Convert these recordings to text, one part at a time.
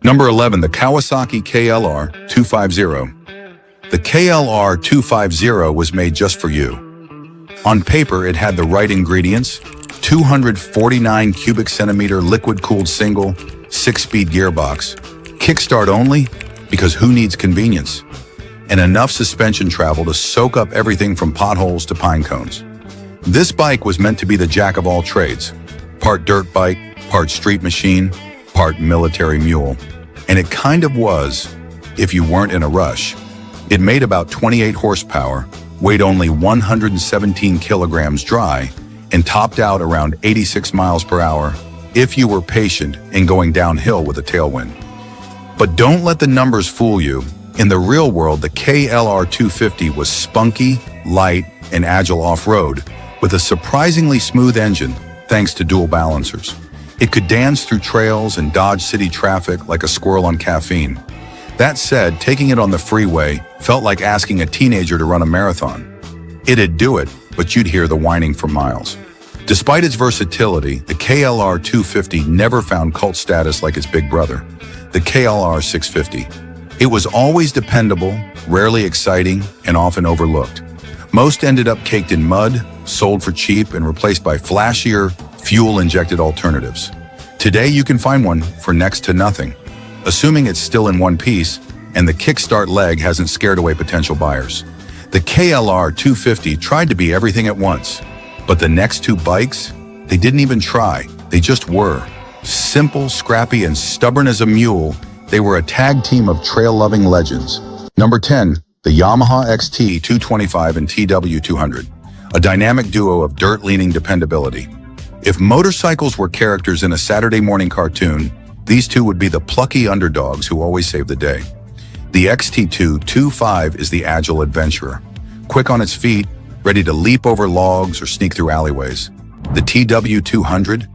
Number 11, the Kawasaki KLR 250. The KLR 250 was made just for you. On paper, it had the right ingredients: 249 cubic centimeter liquid-cooled single, 6-speed gearbox, kickstart only, because who needs convenience, and enough suspension travel to soak up everything from potholes to pine cones. This bike was meant to be the jack of all trades, part dirt bike, part street machine, part military mule. And it kind of was, if you weren't in a rush. It made about 28 horsepower, weighed only 117 kilograms dry, and topped out around 86 miles per hour if you were patient and going downhill with a tailwind. But don't let the numbers fool you. In the real world, the KLR 250 was spunky, light, and agile off-road, with a surprisingly smooth engine thanks to dual balancers. It could dance through trails and dodge city traffic like a squirrel on caffeine. That said, taking it on the freeway felt like asking a teenager to run a marathon. It'd do it, but you'd hear the whining for miles. Despite its versatility, the KLR 250 never found cult status like its big brother, the KLR 650. It was always dependable, rarely exciting, and often overlooked. Most ended up caked in mud, sold for cheap, and replaced by flashier, fuel-injected alternatives. Today you can find one for next to nothing, assuming it's still in one piece and the kickstart leg hasn't scared away potential buyers. The KLR 250 tried to be everything at once, but the next two bikes, they didn't even try, they just were. Simple, scrappy, and stubborn as a mule, they were a tag team of trail-loving legends. Number 10, the Yamaha XT 225 and TW 200, a dynamic duo of dirt-leaning dependability. If motorcycles were characters in a Saturday morning cartoon, these two would be the plucky underdogs who always save the day. The XT225 is the agile adventurer, quick on its feet, ready to leap over logs or sneak through alleyways. The TW200,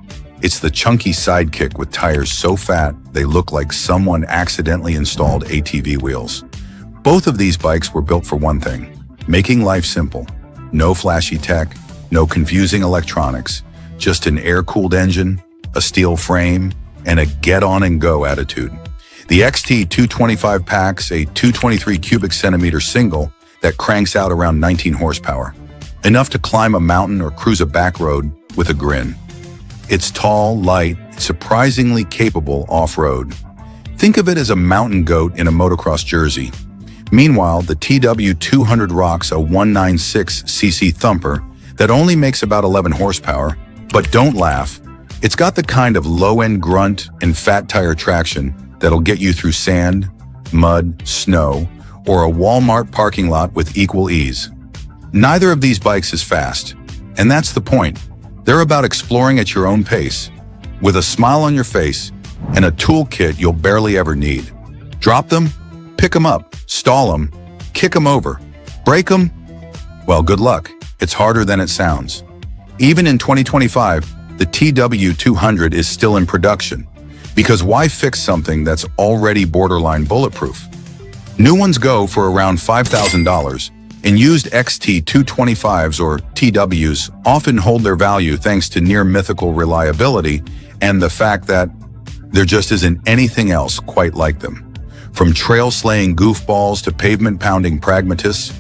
it's the chunky sidekick with tires so fat they look like someone accidentally installed ATV wheels. Both of these bikes were built for one thing: making life simple. No flashy tech, no confusing electronics, just an air-cooled engine, a steel frame, and a get-on-and-go attitude. The XT225 packs a 223 cubic centimeter single that cranks out around 19 horsepower, enough to climb a mountain or cruise a back road with a grin. It's tall, light, surprisingly capable off-road. Think of it as a mountain goat in a motocross jersey. Meanwhile, the TW200 rocks a 196cc thumper that only makes about 11 horsepower, but don't laugh, it's got the kind of low-end grunt and fat tire traction that'll get you through sand, mud, snow, or a Walmart parking lot with equal ease. Neither of these bikes is fast, and that's the point. They're about exploring at your own pace, with a smile on your face and a toolkit you'll barely ever need. Drop them, pick them up, stall them, kick them over, break them. Well, good luck. It's harder than it sounds. Even in 2025, the TW200 is still in production, because why fix something that's already borderline bulletproof? New ones go for around $5,000, and used XT225s or TWs often hold their value thanks to near-mythical reliability and the fact that there just isn't anything else quite like them. From trail-slaying goofballs to pavement-pounding pragmatists,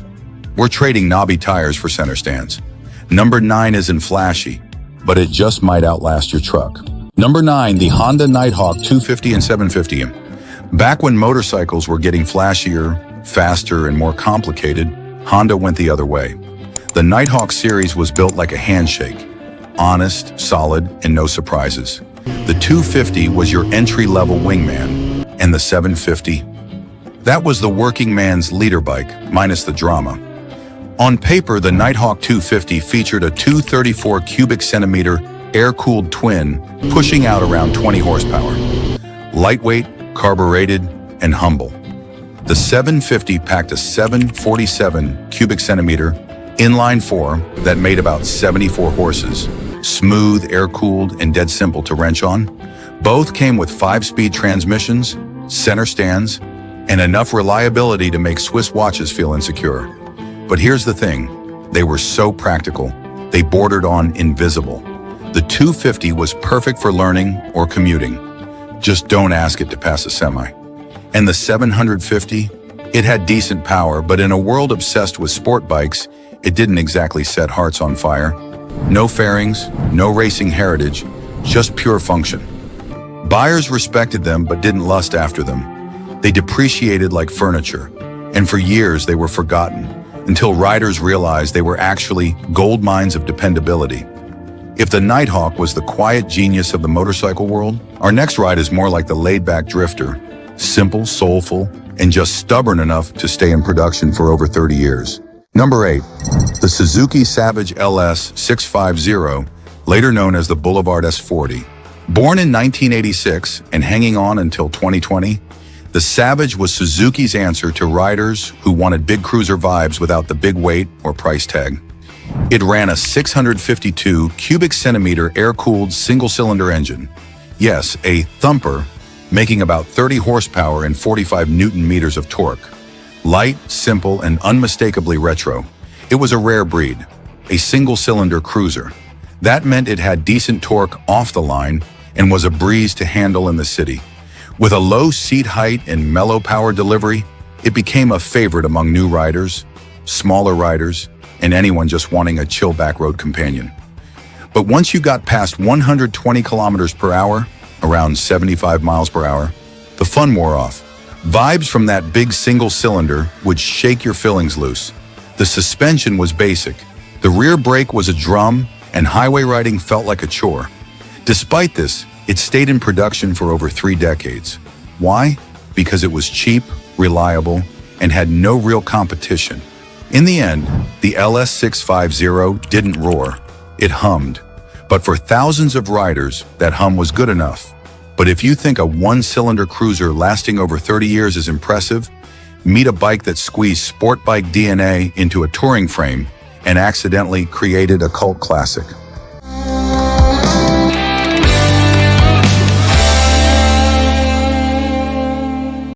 we're trading knobby tires for center stands. Number 9 isn't flashy, but it just might outlast your truck. Number 9, the Honda Nighthawk 250 and 750. Back when motorcycles were getting flashier, faster, and more complicated, Honda went the other way. The Nighthawk series was built like a handshake, honest, solid, and no surprises. The 250 was your entry-level wingman, and the 750? That was the working man's leader bike, minus the drama. On paper, the Nighthawk 250 featured a 234 cubic centimeter air-cooled twin pushing out around 20 horsepower. Lightweight, carbureted, and humble. The 750 packed a 747 cubic centimeter inline four that made about 74 horses, smooth, air-cooled, and dead simple to wrench on. Both came with 5-speed transmissions, center stands, and enough reliability to make Swiss watches feel insecure. But here's the thing, they were so practical, they bordered on invisible. The 250 was perfect for learning or commuting, Just don't ask it to pass a semi. And the 750? It had decent power, but in a world obsessed with sport bikes, it didn't exactly set hearts on fire. No fairings, no racing heritage, just pure function. Buyers respected them but didn't lust after them. They depreciated like furniture, and for years they were forgotten, until riders realized they were actually gold mines of dependability. If the Nighthawk was the quiet genius of the motorcycle world, our next ride is more like the laid-back drifter, simple, soulful, and just stubborn enough to stay in production for over 30 years. Number 8, the Suzuki Savage LS 650, later known as the Boulevard S40. Born in 1986 and hanging on until 2020, the Savage was Suzuki's answer to riders who wanted big cruiser vibes without the big weight or price tag. It ran a 652 cubic centimeter air-cooled single-cylinder engine. Yes, a thumper, making about 30 horsepower and 45 newton meters of torque. Light, simple, and unmistakably retro. It was a rare breed, a single-cylinder cruiser. That meant it had decent torque off the line and was a breeze to handle in the city. With a low seat height and mellow power delivery, it became a favorite among new riders, smaller riders, and anyone just wanting a chill back road companion. But once you got past 120 kilometers per hour, around 75 miles per hour, the fun wore off. Vibes from that big single cylinder would shake your fillings loose. The suspension was basic. The rear brake was a drum, and highway riding felt like a chore. Despite this, it stayed in production for over 3 decades. Why? Because it was cheap, reliable, and had no real competition. In the end, the LS650 didn't roar, it hummed. But for thousands of riders, that hum was good enough. But if you think a one-cylinder cruiser lasting over 30 years is impressive, meet a bike that squeezed sport bike DNA into a touring frame and accidentally created a cult classic.